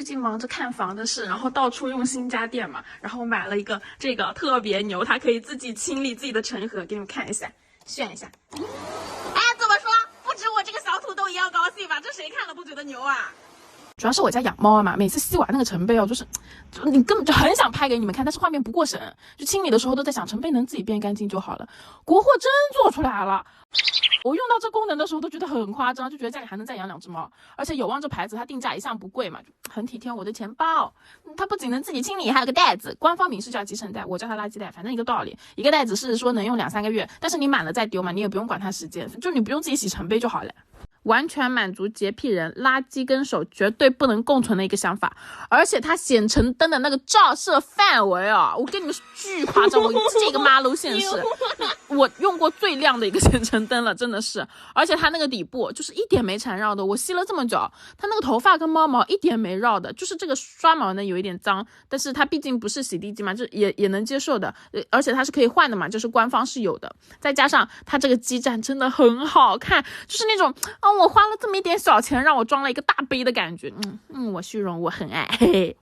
近忙着看房的事，然后到处用心家电嘛，然后买了一个这个特别牛，它可以自己清理自己的尘盒，给你们看一下，炫一下。哎，怎么说？不止我这个小土豆一样高兴吧？这谁看了不觉得牛啊？主要是我家养猫嘛，每次吸完那个尘被哦，就你根本就很想拍给你们看，但是画面不过审，就清理的时候都在想尘被能自己变干净就好了。国货真做出来了。我用到这功能的时候都觉得很夸张，就觉得家里还能再养2只猫，而且有望这牌子它定价一向不贵嘛，很体贴我的钱包。它不仅能自己清理，还有个袋子，官方名是叫集成袋，我叫它垃圾袋，反正一个道理。一个袋子是说能用2-3个月，但是你满了再丢嘛，你也不用管它时间，就你不用自己洗尘杯就好了。完全满足洁癖人垃圾跟手绝对不能共存的一个想法，而且它显尘灯的那个照射范围啊，我跟你们说巨夸张，我这个马路现实，我用过最亮的一个显尘灯了，真的是，而且它那个底部就是一点没缠绕的，我吸了这么久，它那个头发跟猫毛一点没绕的，就是这个刷毛呢有一点脏，但是它毕竟不是洗地机嘛，就也能接受的，而且它是可以换的嘛，就是官方是有的，再加上它这个基站真的很好看，就是那种我花了这么一点小钱让我装了一个大杯的感觉，我虚荣，我很爱，嘿嘿。